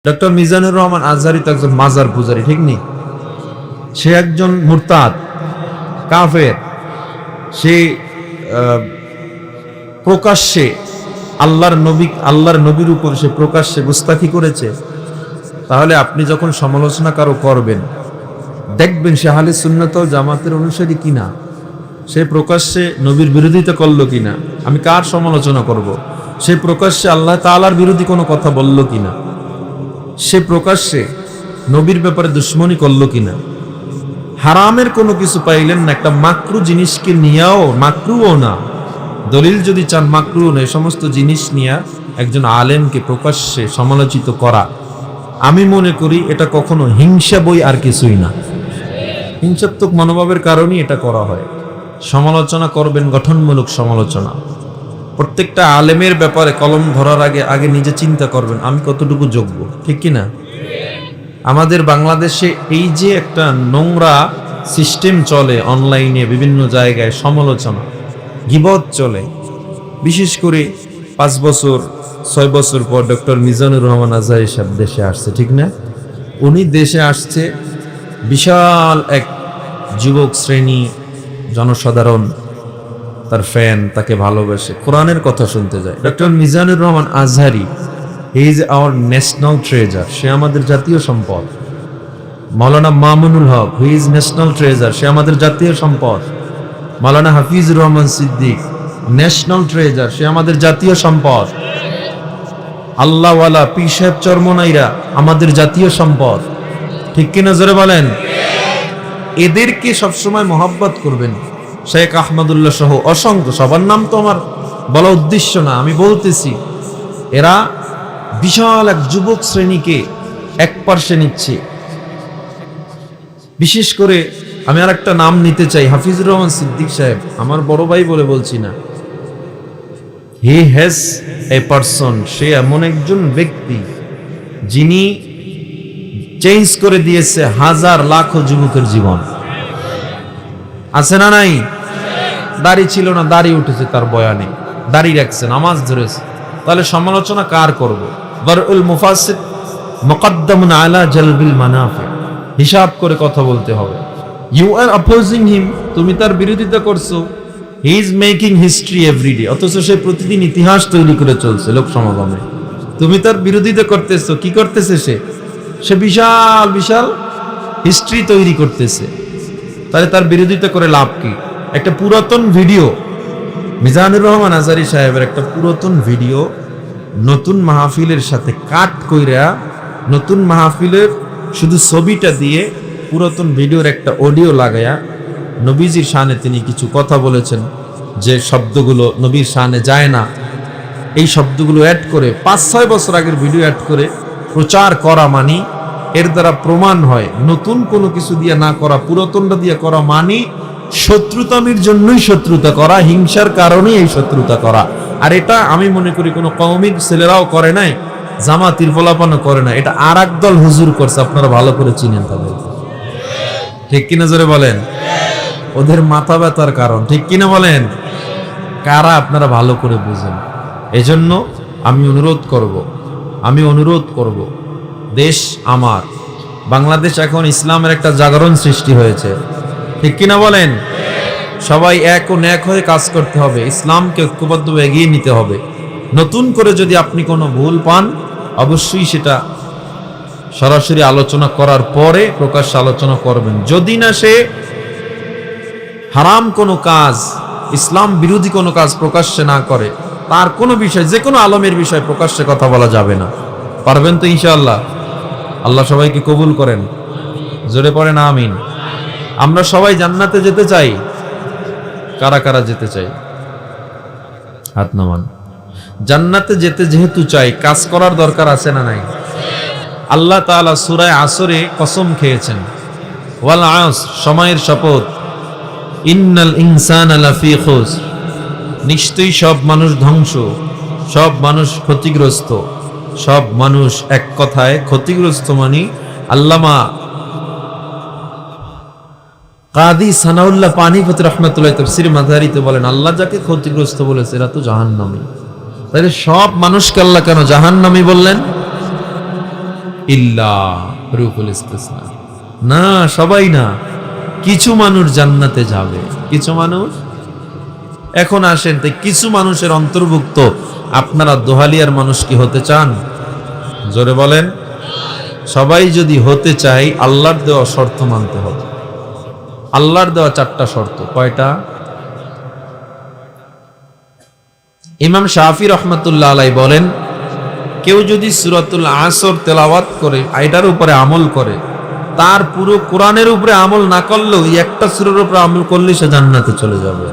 Doctor Mizanur Rahman Azhari তো একজন মাজার পূজারী, ঠিক নেই? সে একজন মুরতাদ কাফের। সে প্রকাশ্যে আল্লাহর নবীর উপর সে প্রকাশ্যে গুস্তাখি করেছে। তাহলে আপনি যখন সমালোচনা কারো করবেন, দেখবেন সে আহলে সুন্নাত ওয়াল জামাতের অনুসারী কিনা, সে প্রকাশ্যে নবীর বিরোধিতা করলো কিনা। আমি কার সমালোচনা করব? সে প্রকাশ্যে আল্লাহ তাআলার বিরোধী কোনো কথা বলল কিনা, সে প্রকাশ্যে নবীর ব্যাপারে দুশ্মনী করলো কিনা। হারামের কোনো কিছু পাইলেন না, একটা মাকরু জিনিসকে নিয়েও, মাকরুও না, দলিল যদি চান মাকরুও না, এই সমস্ত জিনিস নিয়ে একজন আলেমকে প্রকাশ্যে সমালোচিত করা, আমি মনে করি এটা কখনো হিংসা বই আর কিছুই না। হিংসাত্মক মনোভাবের কারণেই এটা করা হয়। সমালোচনা করবেন, গঠনমূলক সমালোচনা। প্রত্যেকটা আলেমের ব্যাপারে কলম ধরার আগে নিজে চিন্তা করবেন আমি কতটুকু যোগ্য, ঠিক কিনা? আমাদের বাংলাদেশে এই যে একটা নোংরা সিস্টেম চলে, অনলাইনে বিভিন্ন জায়গায় সমালোচনা, গীবত চলে। বিশেষ করে 5 বছর 6 বছর পর ডক্টর মিজানুর রহমান আজহারি সাহেব দেশে আসছে, ঠিক না? উনি দেশে আসছে, বিশাল এক যুবক শ্রেণী, জনসাধারণ তার ফ্যান, তাকে ভালোবাসে, কোরআনের কথা শুনতে যায়। Doctor Mizanur Rahman Azhari, he is our national treasure, সে আমাদের জাতীয় সম্পদ। Maulana Mamunul Haque, he is national treasure, সে আমাদের জাতীয় সম্পদ। মাওলানা হাফিজুর রহমান সিদ্দিক, ন্যাশনাল ট্রেজার, সে আমাদের জাতীয় সম্পদ। আল্লাহওয়ালা পীর সাহেব চরমনাইরা আমাদের জাতীয় সম্পদ, ঠিক কিনা? জোরে বলেন। এদেরকে সবসময় মহব্বত করবেন। শেখ আহমদুল্লাহ সহ অসংখ্য, সবার নাম তো আমার বলা উদ্দেশ্য না, আমি বলতেছি এরা বিশাল এক যুবক শ্রেণীকে এক পার্শ্বে নিচ্ছে। বিশেষ করে আমি আর একটা নাম নিতে চাই, হাফিজুর রহমান সিদ্দিক সাহেব, আমার বড় ভাই বলে বলছি না। হি হ্যাজ এ পারসন, সে এমন একজন ব্যক্তি যিনি চেঞ্জ করে দিয়েছে হাজার লাখো যুবকের জীবন। আছে না নাই? দাড়ি ছিল না, দাড়ি উঠেছে তার বয়ানে, দাড়ি রাখছে, নামাজ ধরেছে। তাহলে সমালোচনা কার করব? দারউল মুফাসসির মুকদ্দামুন আলা জালবিল মানাফি, হিসাব করে কথা বলতে হবে। ইউ আর অপোজিং হিম, তুমি তার বিরোধিতা করছো। He is making history every day, অথচ সে প্রতিদিন ইতিহাস তৈরি করে চলছে লোক সমাগমে। তুমি তার বিরোধিতা করতেছো, কি করতেছে সে বিশাল বিশাল হিস্ট্রি তৈরি করতেছে। তাহলে তার বিরোধিতা করে লাভ কি? একটা পুরাতন ভিডিও, মিজানুর রহমান আজহারি সাহেবের একটা পুরাতন ভিডিও নতুন মাহফিলের সাথে কাট কইরা, নতুন মাহফিলের শুধু ছবিটা দিয়ে পুরাতন ভিডিওর একটা অডিও লাগায়া নবীজির শানে তিনি কিছু কথা বলেছেন যে শব্দগুলো নবীর শানে যায় না, এই শব্দগুলো অ্যাড করে 5-6 বছর আগের ভিডিও অ্যাড করে প্রচার করা, মানি এর দ্বারা প্রমাণ হয় নতুন কোনো কিছু দিয়ে না করা, পুরাতনটা দিয়ে করা মানি শত্রুতামির জন্যই শত্রুতা করা, হিংসার কারণেই এই শত্রুতা করা। আর এটা আমি মনে করি কোনো কওমির ছেলেরাও করে নাই, জামাতির ফলাপানও করে না, এটা আর এক দল হুজুর করছে, আপনারা ভালো করে চিনেন তাদের, ঠিক কিনা? জোরে বলেন। ওদের মাথা ব্যথার কারণ, ঠিক কিনা বলেন? কারা আপনারা ভালো করে বুঝেন। এজন্য আমি অনুরোধ করব, দেশ আমার বাংলাদেশ, এখন ইসলামের একটা জাগরণ সৃষ্টি হয়েছে, ঠিক কিনা বলেন? সবাই এক ও ন্যাক হয়ে কাজ করতে হবে, ইসলামকে ঐক্যবদ্ধভাবে এগিয়ে নিতে হবে। নতুন করে যদি আপনি কোনো ভুল পান, অবশ্যই সেটা সরাসরি আলোচনা করার পরে প্রকাশ্যে আলোচনা করবেন। যদি না সে হারাম কোনো কাজ, ইসলাম বিরোধী কোনো কাজ প্রকাশ্যে না করে, তার কোনো বিষয়, যে কোনো আলমের বিষয় প্রকাশ্যে কথা বলা যাবে না। পারবেন তো ইনশাআল্লাহ? আল্লাহ সবাইকে কবুল করেন, জোরে পড়েন আমিন। আমরা সবাই জান্নাতে যেতে চাই। কারা কারা যেতে চাই? হাত নামান। জান্নাতে যেতে যেহেতু চাই, কাজ করার দরকার আছে না নাই? আল্লাহ তাআলা সূরা আসরে কসম খেয়েছেন, ওয়াল আসর, সময়ের শপথ, ইন্নাল ইনসানা লাফি খুসর, নিশ্চয়ই সব মানুষ ধ্বংস, সব মানুষ ক্ষতিগ্রস্ত, সব মানুষ এক কথায় ক্ষতিগ্রস্ত। মানে আল্লামা কাদি সানাউল্লাহ পানিপতি রহমাতুল্লাহ তাফসীর মাদারিতে বলেন, আল্লাহ যাকে ক্ষতিগ্রস্ত বলেছে এরা তো জাহান্নামী। তাহলে সব মানুষকে আল্লাহ কেন জাহান্নামী বললেন? ইল্লা হুরুফুল ইস্তিসনা, না সবাই না, কিছু মানুষ জান্নাতে যাবে, কিছু মানুষ। এখন আসেন তো, কিছু মানুষের অন্তর্ভুক্ত আপনারা দোহালিয়ার মানুষ কি হতে চান? জোরে বলেন। সবাই যদি হতে চাই, আল্লাহর দেওয়া শর্ত মানতে হবে। আল্লাহর দেওয়া 4টা শর্ত। কয়টা? ইমাম শাফি রহমাতুল্লাহ আলাইহি বলেন, কেউ যদি সূরাতুল আসর তেলাওয়াত করে, এটার উপরে আমল করে, তার পুরো কোরআনের উপরে আমল না করলেও এই একটা সূরার উপরে আমল করলে সে জান্নাতে চলে যাবে।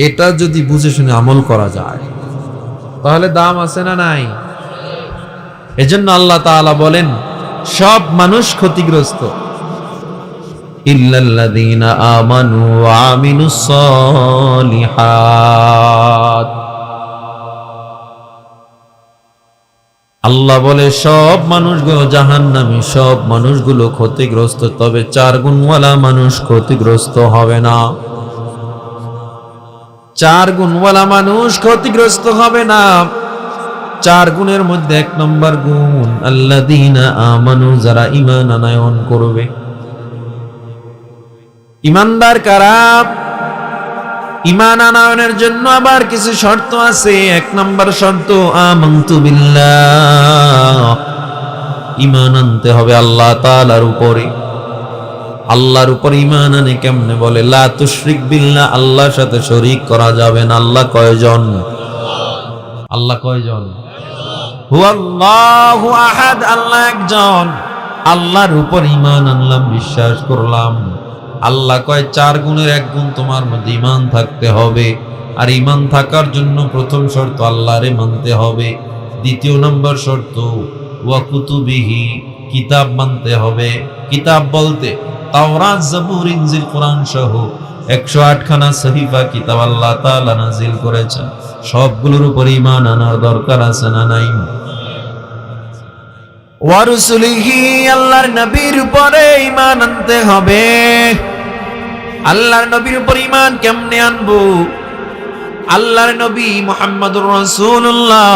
এটা যদি বুঝে শুনে আমল করা যায়, তাহলে দাম আছে না নাই? এজন্য আল্লাহ তাআলা বলেন, সব মানুষ ক্ষতিগ্রস্ত, ইল্লাল্লাযীনা আমানু ওয়া আমিলুস সালিহাত। আল্লাহ বলে সব মানুষগুলো জাহান্নামী, সব মানুষগুলো ক্ষতিগ্রস্ত, তবে 4 গুণওয়ালা মানুষ ক্ষতিগ্রস্ত হবে না। 4 গুণওয়ালা মানুষ ক্ষতিগ্রস্ত হবে না। 4 গুণের মধ্যে 1 নম্বর গুণ, আল্লাযীনা আমানু, যারা ঈমান আনয়ন করবে। ঈমানদার কারা? ঈমান আনয়নের জন্য আবার কিছু শর্ত আছে। 1 নম্বর শর্ত, আমানতু বিল্লাহ, ঈমান আনতে হবে আল্লাহ তাআলার উপরে। আল্লাহর উপর ঈমান আনে কেমনে? বলে লা তুশরিক বিল্লাহ, আল্লাহর সাথে শরীক করা যাবে না। আল্লাহ কয়জন? আল্লাহ কয়জন? হুয়াল্লাহু আহাদ, আল্লাহ একজন। আল্লাহর উপর ঈমান আনলাম, বিশ্বাস করলাম। আল্লাহ কয় 4 গুণের 1 গুণ তোমার মধ্যে ঈমান থাকতে হবে। আর ঈমান থাকার জন্য প্রথম শর্ত আল্লাহরে মানতে হবে। 2 নম্বর শর্ত ওয়া কুতুবিহি, কিতাব মানতে হবে। কিতাব বলতে তাওরাত, জাবুর, ইনজিল, কোরআন সহ 108 খানা সহিফা কিতাব আল্লাহ তাআলা নাজিল করেছেন। সবগুলোর উপর ঈমান আনার দরকার আছে না নাই? ওয়া রুসুলিহি, আল্লাহর নবীর উপরে ঈমান আনতে হবে। আল্লাহর নবীর উপর ঈমান কেমনে আনবো? আল্লাহর নবী মুহাম্মদুর রাসূলুল্লাহ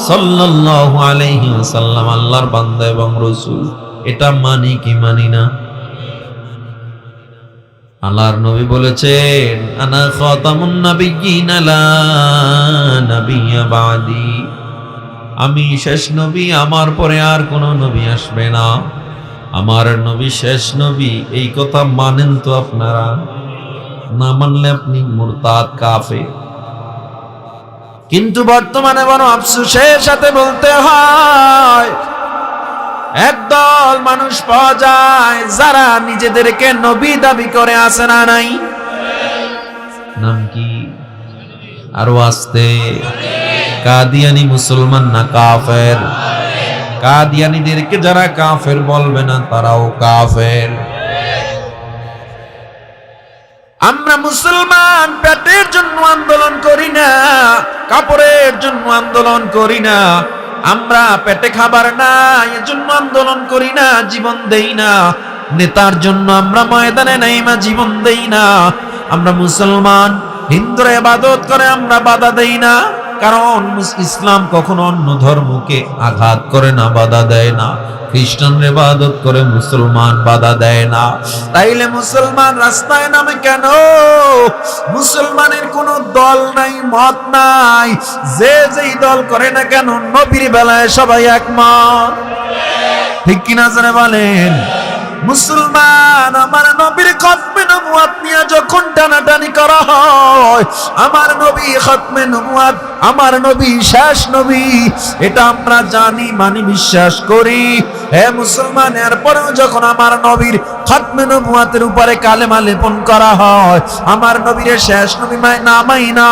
সাল্লাল্লাহু আলাইহি ওয়াসাল্লাম আল্লাহর বান্দা এবং রাসূল, এটা মানি কি মানি না? আল্লাহর নবী বলেছেন, আনা খাতামুন নাবিয়্যিন লা নাবিয়্যা বাদি, আমি শেষ নবী, আমার পরে আর কোন নবী আসবে না। আমার নবী শেষ নবী, এই কথা মানেন তো আপনারা? না মানলে আপনি মুরতাদ, কাফের। কিন্তু বর্তমানে বড় আফসোসের সাথে বলতে হয়, একদল মানুষ পাওয়া যায় যারা নিজেদেরকে নবী দাবি করে, আছে না নাই? নাম কি? আরো আসতে, কাদিয়ানি মুসলমান না কাফের? কাদিয়ানীদেরকে যারা কাফের বলবে না, তারাও কাফের। আমরা মুসলমান পেটের জন্য আন্দোলন করি না, কাপড়ের জন্য আন্দোলন করি না, আমরা পেটে খাবার না এজন্য আন্দোলন করি না, জীবন দেই না। নেতার জন্য আমরা ময়দানে নাইমা জীবন দেই না। আমরা মুসলমান, হিন্দুরা ইবাদত করে, আমরা বাধা দেই না। কারণ ইসলাম কখনো অন্য ধর্মকে আঘাত করে না, বাধা দেয় না। খ্রিস্টানরা ইবাদত করে, মুসলমান বাধা দেয় না। তাইলে মুসলমান রাস্তায় নামে কেন? মুসলমানের কোনো দল নাই, মত নাই। যে যেই দল করে না কেন, নবীর বেলায় সবাই একমত। ঠিক কিনা জোরে বলেন? মুসলমান আমার নবীর খতমে নবুয়ত নিয়ে যখন টানাটানি করা হয়, আমার নবী খতমে নবুয়ত, আমার নবী শেষ নবী, এটা আমরা জানি, মানি, বিশ্বাস করি। হে মুসলমান, এরপরেও যখন আমার নবীর খতমে নবুয়তের উপরে কালেমা লেপন করা হয়, আমার নবীর শেষ নবী নামাই না।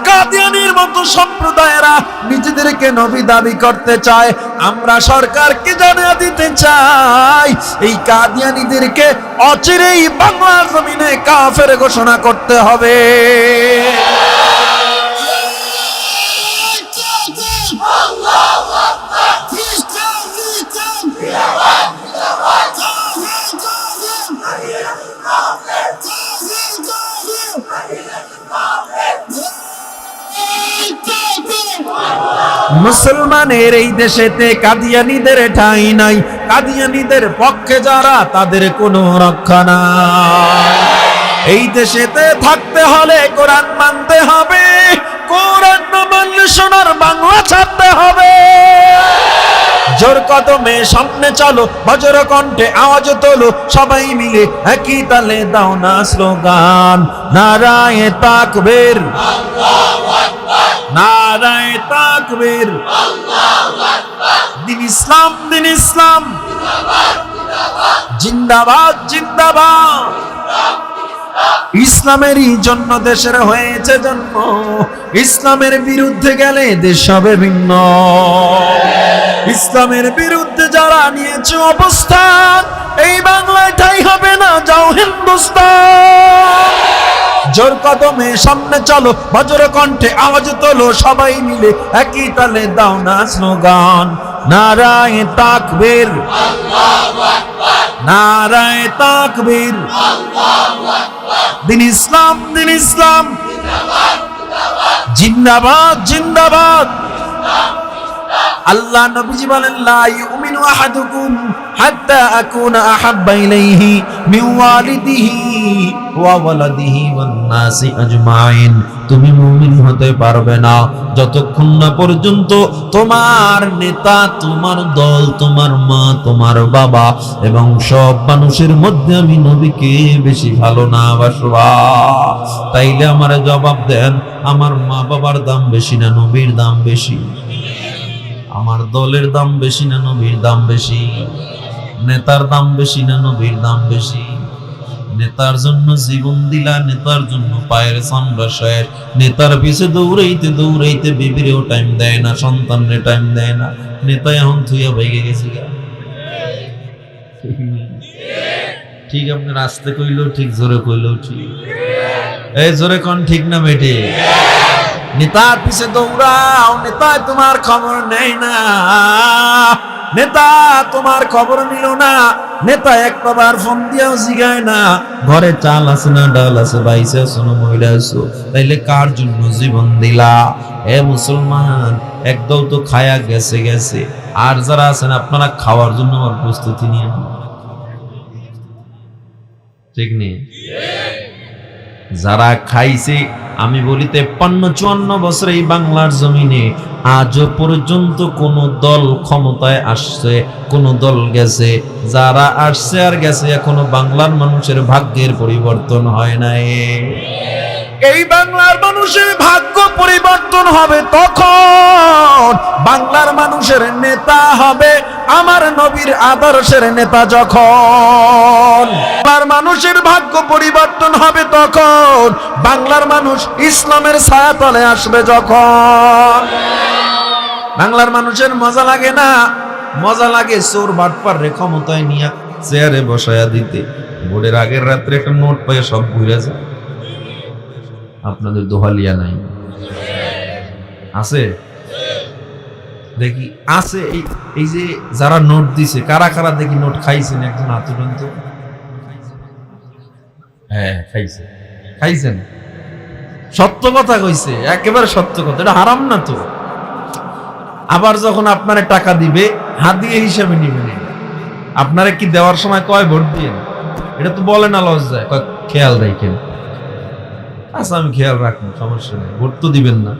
কাদিয়ানীর মতো সম্প্রদায়েরা নিজেদেরকে নবী দাবি করতে চায়। আমরা সরকারকে জানিয়ে দিতে চাই, এই কাদিয়ানীদেরকে অচিরেই বাংলা জমিনে কাফের ঘোষণা করতে হবে। মুসলমানের এই দেশেতে কাদিয়ানীদের ঠাঁই নাই, কাদিয়ানীদের পক্ষে যারা তাদের কোনো রক্ষা নাই। এই দেশেতে থাকতে হলে কোরআন মানতে হবে, কোরআন না মানলে সোনার বাংলা ছাড়তে হবে। জোর কদমে সামনে চলো, বজ্র কণ্ঠে আওয়াজ তোলো, সবাই মিলে একই তালে দাও না স্লোগান, নারায়ে তাকবীর, নারায়ে তাকবীর, দিন ইসলাম, দিন ইসলাম, জিন্দাবাদ, জিন্দাবাদ। ইসলামেরই জন্য দেশের হয়েছে জন্ম, ইসলামের বিরুদ্ধে গেলে দেশ হবে ভিন্ন। ইসলামের বিরুদ্ধে যারা নিয়েছে অবস্থান, এই বাংলায় ঠাঁই হবে না, যাও হিন্দুস্তান। জোর কদমে সামনে চলো, বজ্র কণ্ঠে আওয়াজ তোলো, সবাই মিলে একই তালে দাও না স্লোগান, নারায়ে তাকবীর, নারায়ে তাকবীর, দিন ইসলাম, দিন ইসলাম, জিন্দাবাদ, জিন্দাবাদ। আল্লাহ নবীজি বলেন, লা ইউমিনু আহাদুকুম হাত্তা আকুনা আহাব্বা ইলাইহি মিন ওয়ালিদিহি ওয়া ওয়ালাদিহি ওয়ান নাসি আজমাইন। তুমি মুমিন হতে পারবে না যতক্ষণ না পর্যন্ত তোমার নেতা, তোমার দল, তোমার মা, তোমার বাবা এবং সব মানুষের মধ্যে আমি নবীকে বেশি ভালো না বাসবা। তাইলে আমারে জবাব দেন, আমার মা বাবার দাম বেশি না নবীর দাম বেশি? আমার দলের দাম বেশি না নবীর দাম বেশি? নেতার দাম বেশি না নবীর দাম বেশি? নেতার জন্য জীবন দিলা, নেতার জন্য পায়ের চামড়া শেষ, নেতার পিছে দৌড়াইতে দৌড়াইতে বিবিরেও টাইম দেয় না, সন্তানরে টাইম দেয় না, নেতা এখন থুইয়া ভেঙে গেছে। ঠিক আপনার আসতে কইলেও ঠিক, জোরে কইলেও ঠিক। এই জোরে কোন ঠিক না বেটে? নেতার পিছে দৌড়াও, নেতা তোমার খবর নেয় না, নেতা তোমার খবর নিল না, নেতা একবার ফোন দিয়েও জিগায় না ঘরে চাল আছে না, ডাল আছে, বাইসে আছো না, মহিলা আছো, তাইলে কার জন্য জীবন দিলা? এ মুসলমান, একদল তো খায়া গেছে গেছে, আর যারা আছেন আপনারা খাওয়ার জন্য আমার প্রস্তুতি নিয়ে, ঠিক নেই? যারা খাইছে, আমি বলি 53-54 বছর এই বাংলার জমিনে আজও পর্যন্ত কোন দল ক্ষমতায় আসছে, কোন দল গেছে, যারা আসছে আর গেছে, এখনো বাংলার মানুষের ভাগ্যের পরিবর্তন হয় নাই। এই বাংলার মানুষের ভাগ্য পরিবর্তন হবে তখন বাংলার মানুষের নেতা হবে আমার নবীর আদর্শের নেতা। যখন বাংলার মানুষের ভাগ্য পরিবর্তন হবে তখন বাংলার মানুষ ইসলামের ছায়াতলে আসবে। যখন বাংলার মানুষের মজা লাগে না, মজা লাগে চোর বাটপার রে ক্ষমতায় নিয়ে চেয়ারে বসায়া দিতে, ভোটের আগের রাত্রে একটা নোট পাইয়া সব ঘুরে যায়। আপনাদের দোহালিয়া নাই? আছে দেখি, আছে। এই যে যারা নোট দিছে, কারা কারা দেখি নোট খাইছেন? একজন হাত তুলেন তো। হ্যাঁ খাইছে, খাইছেন। সত্য কথা কইছে, একেবারে সত্য কথা, এটা হারাম না তো। আবার যখন আপনারে টাকা দিবে হাদিয়া হিসাবে নিবেন। আপনারা কি দেওয়ার সময় কয় ভোট দিয়েন? এটা তো বলে না, লজ্জায় কয় খেয়াল রাখেন। আচ্ছা আমি খেয়াল রাখবো, সমস্যা নেই, ভোট তো দিবেন না।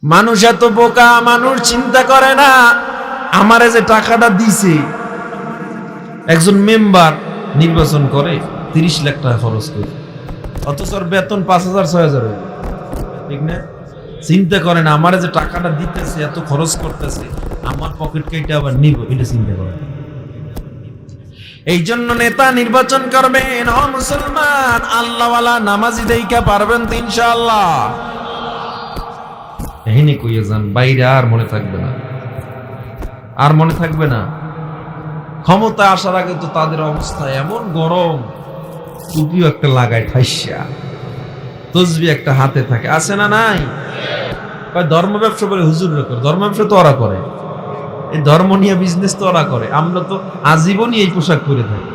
মানুষ এত বোকা, মানুষ চিন্তা করে না আমারে যে টাকাটা দিছে, একজন মেম্বার নির্বাচন করে 30 লাখ টাকা খরচ করে, অথচ বেতন 5,000-6,000, ঠিক না? চিন্তা করে না আমারে যে টাকাটা দিতেছে, এত খরচ করতেছে, আমার পকেট কেটে আবার নিব, এটা চিন্তা করে। এই জন্য নেতা নির্বাচন করবেন। ও মুসলমান, আল্লাহওয়ালা নামাজি দেইকা পারবেন তো ইনশাআল্লাহ? এহিনি কইয়া যান, বাইরে আর মনে থাকবে না, আর মনে থাকবে না। ক্ষমতা আসার আগে তো তাদের অবস্থা এমন গরম, টুপিও একটা লাগায় ঠাইসা, তসবি একটা হাতে থাকে, আছে না নাই? ধর্ম ব্যবসা বলে হুজুররা করে, ধর্ম ব্যবসা তো ওরা করে, এই ধর্ম নিয়ে বিজনেস তো ওরা করে, আমরা তো আজীবনই এই পোশাক পরে থাকি।